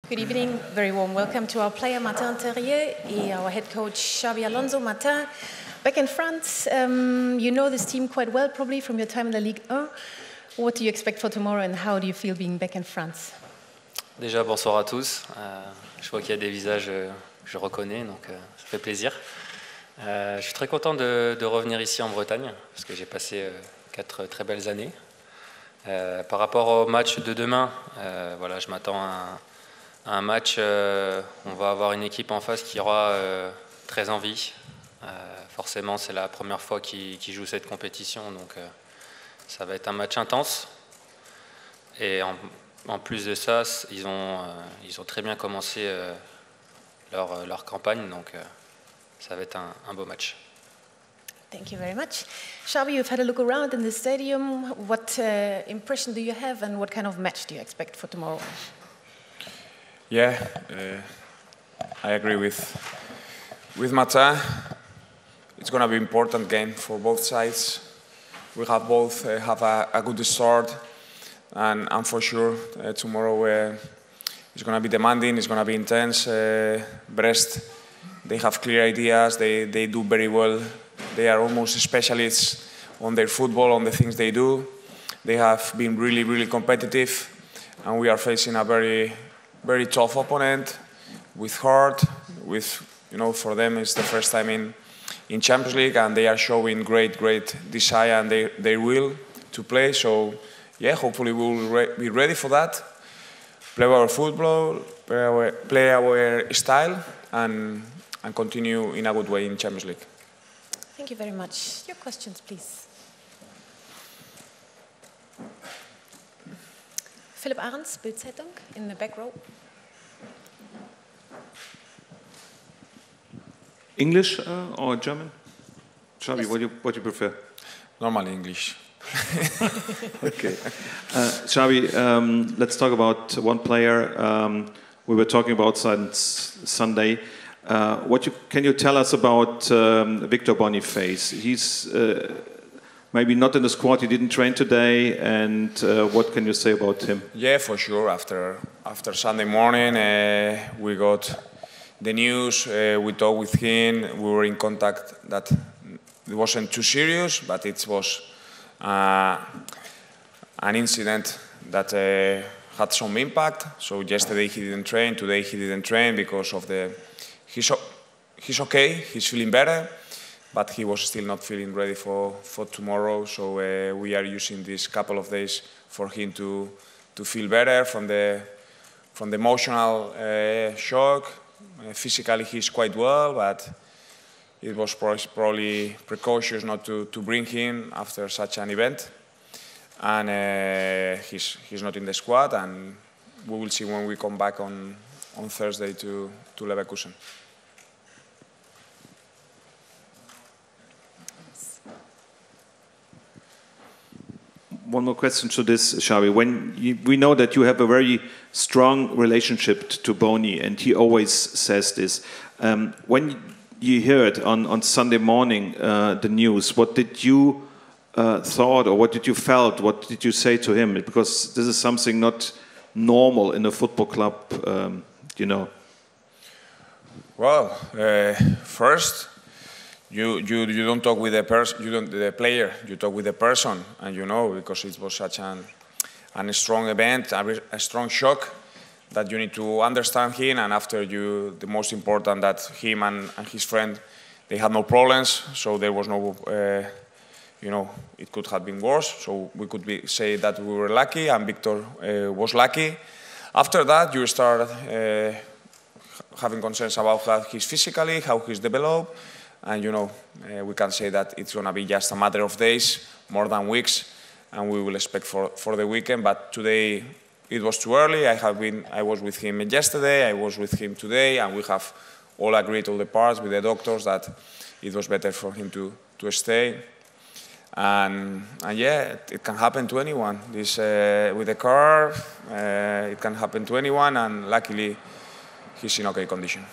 Good evening, very warm welcome to our player Martin Terrier and our head coach Xabi Alonso. Martin, back in France, you know this team quite well probably from your time in the Ligue 1. What do you expect for tomorrow and how do you feel being back in France? Déjà, bonsoir à tous. Je vois qu'il y a des visages que je reconnais, donc ça fait plaisir. Je suis très content de revenir ici en Bretagne, parce que j'ai passé 4 très belles années. Par rapport au match de demain, voilà, je m'attends à un match où on va avoir une équipe en face qui aura très envie. Forcément, c'est la première fois qu'ils jouent cette compétition, donc ça va être un match intense. Et en plus de ça, ils ont très bien commencé leur campagne, donc ça va être un beau match. Thank you very much. Xabi, you've had a look around in the stadium. What impression do you have and what kind of match do you expect for tomorrow? Yeah, I agree with Martin. It's going to be an important game for both sides. We have both have a good start, and for sure tomorrow it's going to be demanding. It's going to be intense. Brest, they have clear ideas. They do very well. They are almost specialists on their football, on the things they do. They have been really, really competitive, and we are facing a very, very tough opponent with heart. With for them it's the first time in Champions League, and they are showing great desire and their will to play. So yeah, hopefully we will be ready for that. Play our football, play our style, and continue in a good way in Champions League. Thank you very much. Your questions, please. Philipp Ahrens, Bild-Zeitung, in the back row. English or German? Xabi, yes. What do you prefer? Normally English. Okay. Xabi, let's talk about one player. We were talking about since Sunday. Can you tell us about Victor Boniface? He's maybe not in the squad. He didn't train today, and what can you say about him? Yeah, for sure. After Sunday morning, we got the news. We talked with him. We were in contact. That it wasn't too serious, but it was an incident that had some impact. So yesterday he didn't train. Today he didn't train because of the. He's okay, he's feeling better, but he was still not feeling ready for tomorrow. So we are using this couple of days for him to feel better from the emotional shock. Physically he's quite well, but it was probably precautious not to bring him after such an event. And he's not in the squad, and we will see when we come back on Thursday to Leverkusen. One more question to this, Xabi. We know that you have a very strong relationship to Boni, and he always says this. When you hear it on Sunday morning, the news, what did you thought, or what did you felt? What did you say to him? Because this is something not normal in a football club, Well, first, you don't talk with the player. You talk with the person, and because it was such a strong event, a strong shock, that you need to understand him. And after the most important that him and his friend, they had no problems, so there was no, it could have been worse. So we could say that we were lucky, and Victor was lucky. After that, you start having concerns about how he's physically, how he's developed, and we can say that it's going to be just a matter of days, more than weeks, and we will expect for the weekend. But today it was too early. I was with him yesterday, I was with him today, and we have all agreed, all the parts with the doctors, that it was better for him to stay. And yeah, it can happen to anyone. This with the car, it can happen to anyone, and luckily he's in okay condition.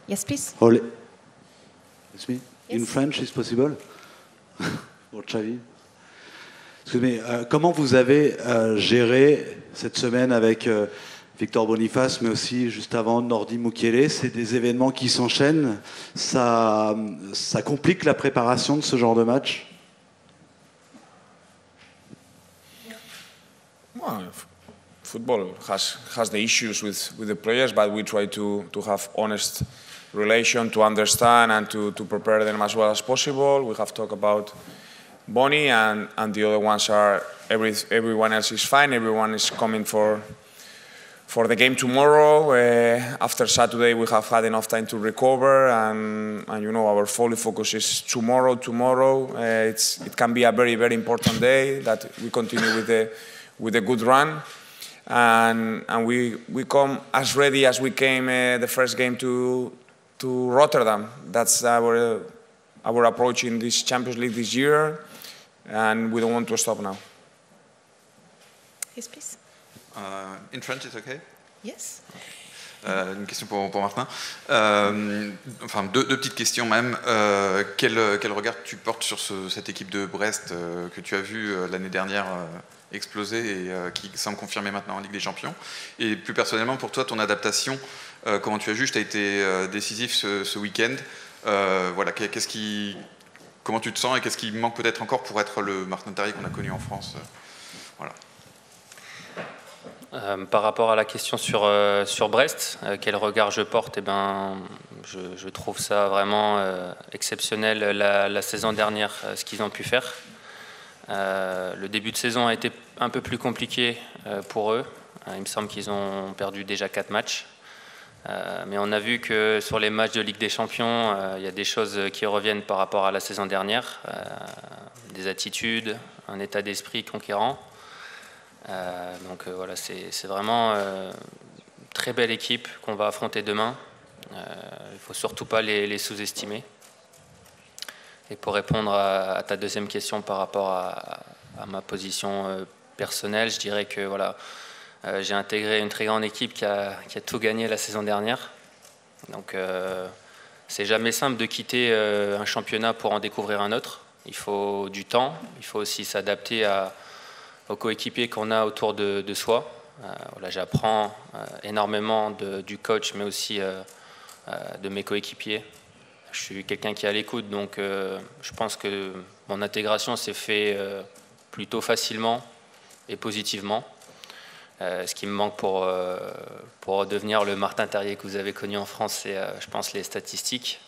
Yes, please. It's me. Yes. In French, is possible? Or Xavi? Excusez-moi, comment vous avez géré cette semaine avec Victor Boniface, mais aussi juste avant Nordi Mukiele? C'est des événements qui s'enchaînent. Ça complique la préparation de ce genre de match? Well, football has the issues with the players, but we try to have honest relation, to understand and to prepare them as well as possible. We have talked about Bonnie and the other ones are everyone else is fine. Everyone is coming for the game tomorrow. After Saturday, we have had enough time to recover, and you know our fully focus is tomorrow. It can be a very, very important day that we continue with a good run, and we come as ready as we came the first game to Rotterdam. That's our approach in this Champions League this year, and we don't want to stop now. Yes, please. In French, it's okay? Yes. Une question pour Martin. Enfin, deux petites questions même. Quel regard tu portes sur cette équipe de Brest que tu as vue l'année dernière exploser et qui semble confirmer maintenant en Ligue des Champions? Et plus personnellement, pour toi, ton adaptation, comment tu as jugé? Tu as été décisif ce week-end. Voilà, comment tu te sens et qu'est-ce qui manque peut-être encore pour être le Martin Terrier qu'on a connu en France? Voilà. Par rapport à la question sur Brest, quel regard je porte? Je trouve ça vraiment exceptionnel la saison dernière, ce qu'ils ont pu faire. Le début de saison a été un peu plus compliqué pour eux. Il me semble qu'ils ont perdu déjà 4 matchs. Mais on a vu que sur les matchs de Ligue des Champions, il y a des choses qui reviennent par rapport à la saison dernière. Des attitudes, un état d'esprit conquérant. Donc voilà, c'est vraiment une très belle équipe qu'on va affronter demain. Il ne faut surtout pas les sous-estimer. Et pour répondre à ta deuxième question par rapport à ma position personnelle, je dirais que voilà, j'ai intégré une très grande équipe qui a tout gagné la saison dernière. Donc c'est jamais simple de quitter un championnat pour en découvrir un autre. Il faut du temps, il faut aussi s'adapter aux coéquipiers qu'on a autour de soi. Voilà, j'apprends énormément du coach, mais aussi de mes coéquipiers. Je suis quelqu'un qui est à l'écoute, donc je pense que mon intégration s'est faite plutôt facilement et positivement. Ce qui me manque pour devenir le Martin Terrier que vous avez connu en France, c'est, je pense, les statistiques,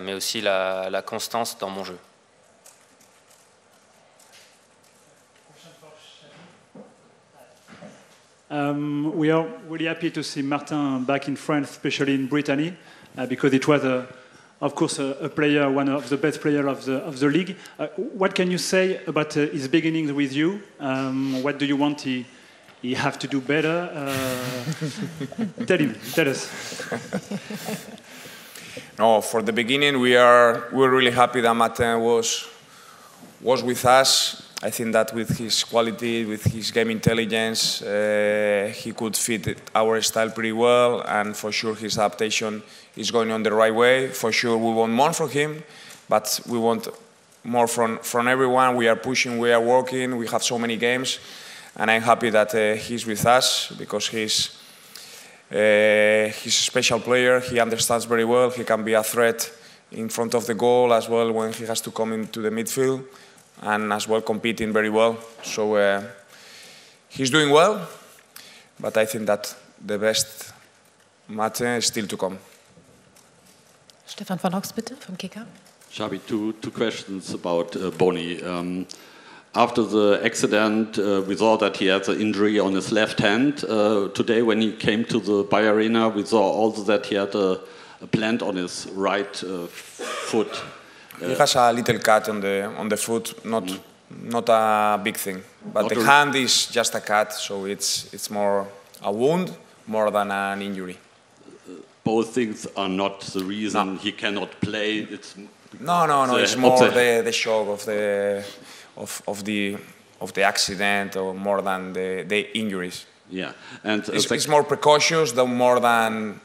mais aussi la constance dans mon jeu. We are really happy to see Martin back in France, especially in Bretagne, because it was, of course, a player, one of the best players of the league. What can you say about his beginnings with you? What do you want he have to do better? Tell us. No, for the beginning, we're really happy that Martin was with us. I think that with his quality, with his game intelligence, he could fit our style pretty well, and for sure his adaptation is going on the right way. For sure we want more from him, but we want more from everyone. We are pushing, we are working, we have so many games, and I'm happy that he's with us because he's a special player. He understands very well. He can be a threat in front of the goal as well when he has to come into the midfield, and as well competing very well. So he's doing well, but I think that the best Martin is still to come. Stefan von Ochs, bitte, vom Kicker. Xabi, two questions about Boni. After the accident, we saw that he had an injury on his left hand. Today, when he came to the Bayer Arena, we saw also that he had a plant on his right foot. He has a little cut on the foot, not a big thing. But the hand is just a cut, so it's more a wound more than an injury. Both things are not the reason he cannot play. No. It's more the shock of the accident, or more than the injuries. Yeah, and it's more precautious than more than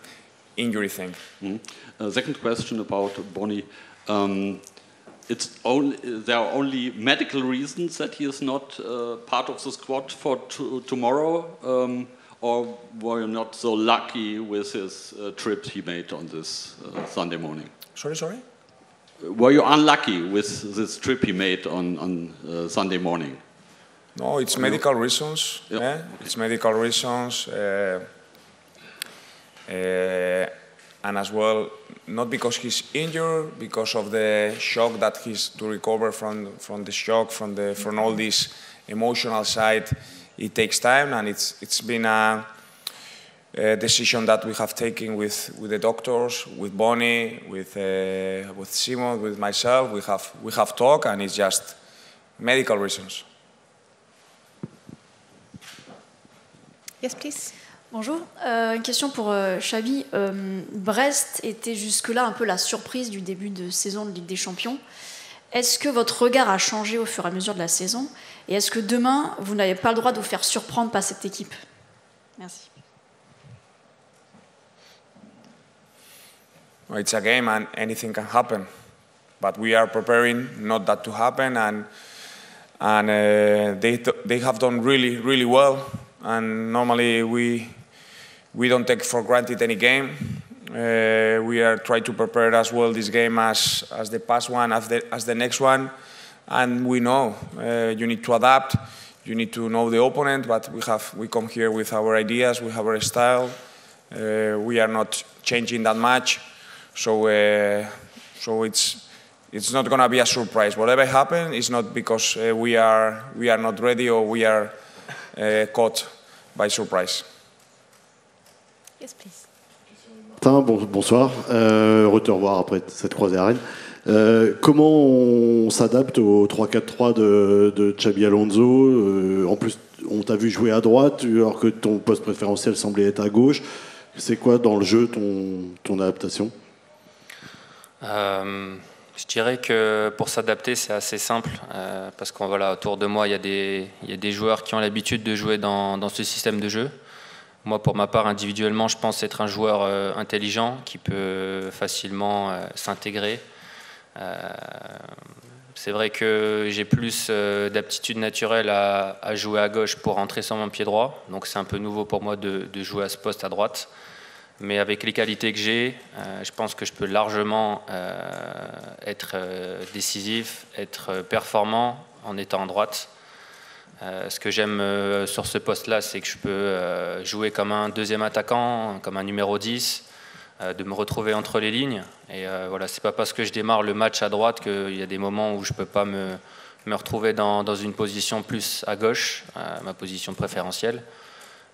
injury thing. Second question about Boni. there are only medical reasons that he is not part of the squad for tomorrow, or were you not so lucky with his trip he made on this Sunday morning? Sorry? Were you unlucky with this trip he made on Sunday morning? No, it's medical reasons. Yep. Okay. It's medical reasons. And as well, not because he's injured, because of the shock that he's to recover from the shock, from all this emotional side. It takes time, and it's been a decision that we have taken with the doctors, with Bonnie, with Simon, with myself. We have talked, and it's just medical reasons. Yes, please. Bonjour, une question pour Xabi. Brest était jusque-là un peu la surprise du début de saison de Ligue des Champions. Est-ce que votre regard a changé au fur et à mesure de la saison? Et est-ce que demain, vous n'avez pas le droit de vous faire surprendre par cette équipe? Merci. Well, it's a game and anything can happen. But we are preparing not that to happen, and they have done really, really well. And normally we don't take for granted any game. We are trying to prepare as well this game as the past one, as the next one. And we know you need to adapt, you need to know the opponent, but we come here with our ideas, we have our style. We are not changing that much, so it's not going to be a surprise. Whatever happens is not because we are not ready or we are caught by surprise. Yes, please. Martin, bonsoir. Heureux de te revoir après cette croisée à Rennes. Comment on s'adapte au 3-4-3 de Xabi Alonso? En plus, on t'a vu jouer à droite, alors que ton poste préférentiel semblait être à gauche. C'est quoi dans le jeu ton adaptation? Je dirais que pour s'adapter, c'est assez simple, parce qu'on voilà, autour de moi, il y a des joueurs qui ont l'habitude de jouer dans ce système de jeu. Moi, pour ma part, individuellement, je pense être un joueur intelligent qui peut facilement s'intégrer. C'est vrai que j'ai plus d'aptitude naturelle à jouer à gauche pour rentrer sur mon pied droit. Donc c'est un peu nouveau pour moi de jouer à ce poste à droite. Mais avec les qualités que j'ai, je pense que je peux largement être décisif, être performant en étant à droite. Ce que j'aime sur ce poste-là, c'est que je peux jouer comme un deuxième attaquant, comme un numéro 10, de me retrouver entre les lignes. Et voilà, c'est pas parce que je démarre le match à droite qu'il y a des moments où je peux pas me retrouver dans une position plus à gauche, ma position préférentielle.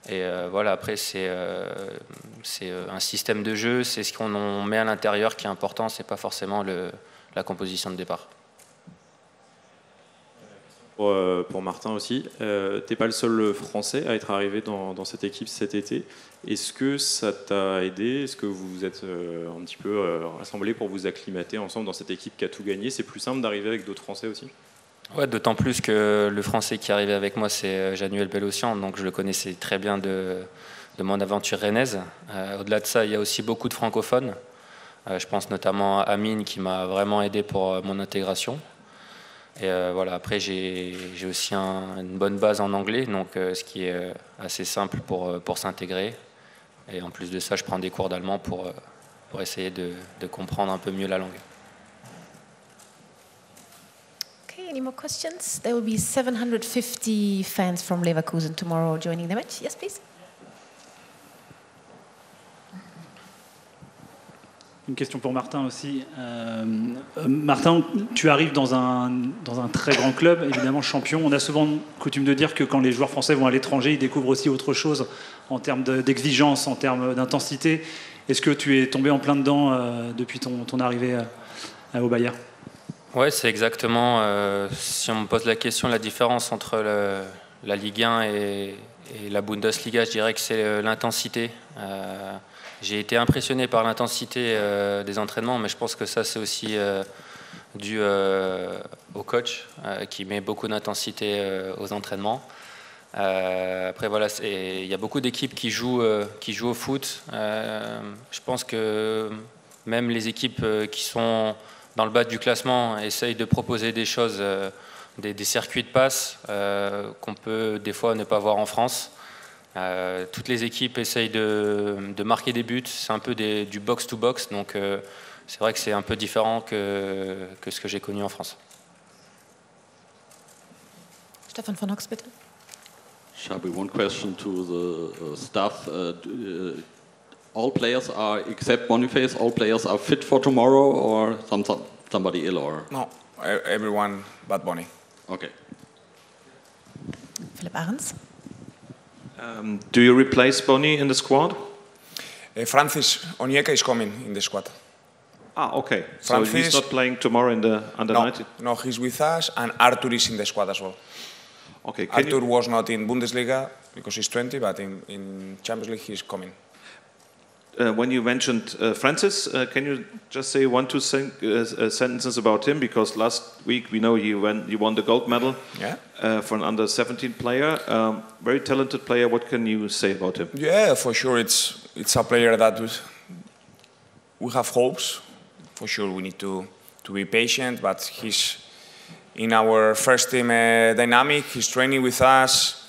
Et voilà, après c'est un système de jeu, c'est ce qu'on met à l'intérieur qui est important, c'est pas forcément la composition de départ. Pour Martin aussi, t'es pas le seul Français à être arrivé dans cette équipe cet été. Est-ce que ça t'a aidé? Est-ce que vous vous êtes un petit peu rassemblés pour vous acclimater ensemble dans cette équipe qui a tout gagné? C'est plus simple d'arriver avec d'autres Français aussi? Ouais, d'autant plus que le Français qui est arrivé avec moi, c'est Januel Bellossian, donc je le connaissais très bien de mon aventure rennaise. Au-delà de ça, il y a aussi beaucoup de francophones. Je pense notamment à Amine qui m'a vraiment aidé pour mon intégration. Et voilà, après j'ai aussi une bonne base en anglais, donc ce qui est assez simple pour s'intégrer. Et en plus de ça, je prends des cours d'allemand pour essayer de comprendre un peu mieux la langue. Okay, any more questions? There will be 750 fans from Leverkusen tomorrow joining the match. Yes, please. Une question pour Martin aussi. Martin, tu arrives dans un très grand club, évidemment champion. On a souvent coutume de dire que quand les joueurs français vont à l'étranger, ils découvrent aussi autre chose en termes d'exigence, en termes d'intensité. Est-ce que tu es tombé en plein dedans depuis ton arrivée au Bayer? Ouais, c'est exactement, si on me pose la question, la différence entre la Ligue 1 et la Bundesliga, je dirais que c'est l'intensité. J'ai été impressionné par l'intensité des entraînements, mais je pense que ça c'est aussi dû au coach qui met beaucoup d'intensité aux entraînements. Après voilà, il y a beaucoup d'équipes qui jouent au foot. Je pense que même les équipes qui sont dans le bas du classement, essaye de proposer des choses, des circuits de passe qu'on peut des fois ne pas voir en France. Toutes les équipes essayent de marquer des buts, c'est un peu du box-to-box, donc c'est vrai que c'est un peu différent que ce que j'ai connu en France. Stefan von Hox, bitte. Xabi, one question to the staff. All players are, except Boniface, all players are fit for tomorrow, or somebody ill, or? No, everyone but Bonnie. Okay. Philipp Ahrens. Do you replace Bonnie in the squad? Francis Onyeka is coming in the squad. Ah, okay. Francis, so he's not playing tomorrow in the under-19? No, he's with us, and Arthur is in the squad as well. Okay. Arthur was not in Bundesliga because he's 20, but in Champions League he's coming. When you mentioned Francis, can you just say one, two sentences about him? Because last week we know you won the gold medal for an under-17 player. Very talented player. What can you say about him? Yeah, for sure. It's a player that we have hopes. For sure, we need to be patient. But he's in our first team dynamic. He's training with us.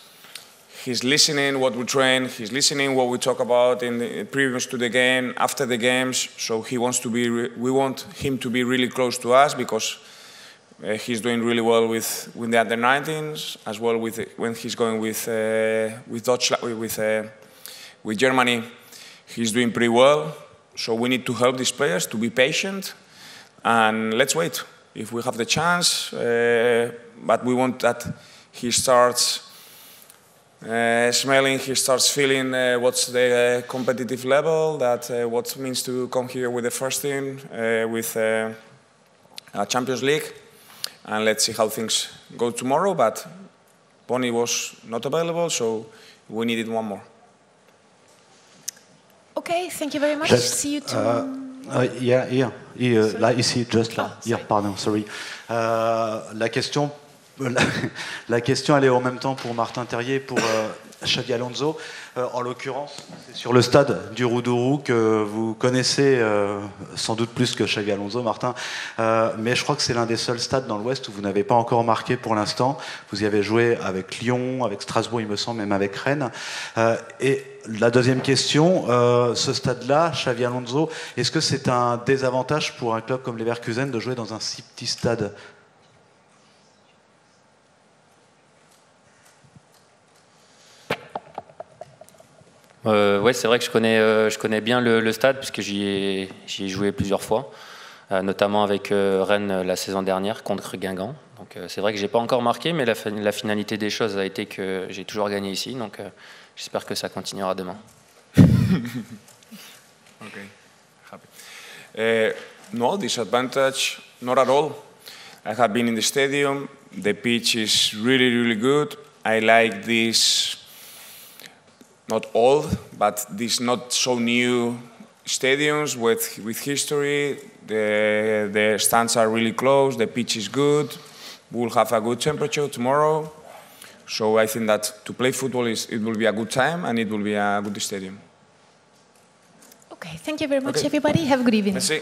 He's listening what we train. He's listening what we talk about in the previous to the game, after the games. So he wants to be. We want him to be really close to us because he's doing really well with the under-19s as well. When he's going with Germany, he's doing pretty well. So we need to help these players to be patient, and let's wait if we have the chance. But we want that he starts. Smelling, he starts feeling what's the competitive level, that what it means to come here with the first team, with a Champions League, and let's see how things go tomorrow. But Bonnie was not available, so we needed one more. Okay, thank you very much. See you tomorrow. Là, ici, just là. Pardon, sorry. La question, elle est en même temps pour Martin Terrier et pour Xabi Alonso. En l'occurrence, c'est sur le stade du Roudourou que vous connaissez sans doute plus que Xabi Alonso, Martin. Mais je crois que c'est l'un des seuls stades dans l'Ouest où vous n'avez pas encore marqué pour l'instant. Vous y avez joué avec Lyon, avec Strasbourg, il me semble, même avec Rennes. Et la deuxième question, ce stade-là, Xabi Alonso, est-ce que c'est un désavantage pour un club comme Leverkusen de jouer dans un si petit stade ? Ouais, c'est vrai que je connais bien le stade puisque j'y ai joué plusieurs fois, notamment avec Rennes la saison dernière contre Guingamp. Donc c'est vrai que j'ai pas encore marqué, mais la finalité des choses a été que j'ai toujours gagné ici. Donc j'espère que ça continuera demain. Okay, happy. No disadvantage, not at all. I have been in the stadium. The pitch is really, really good. I like this. Not old, but these not so new stadiums with history. The stands are really close. The pitch is good. We'll have a good temperature tomorrow. So I think that to play football it will be a good time and it will be a good stadium. Okay, thank you very much, everybody. Have a good evening. Merci.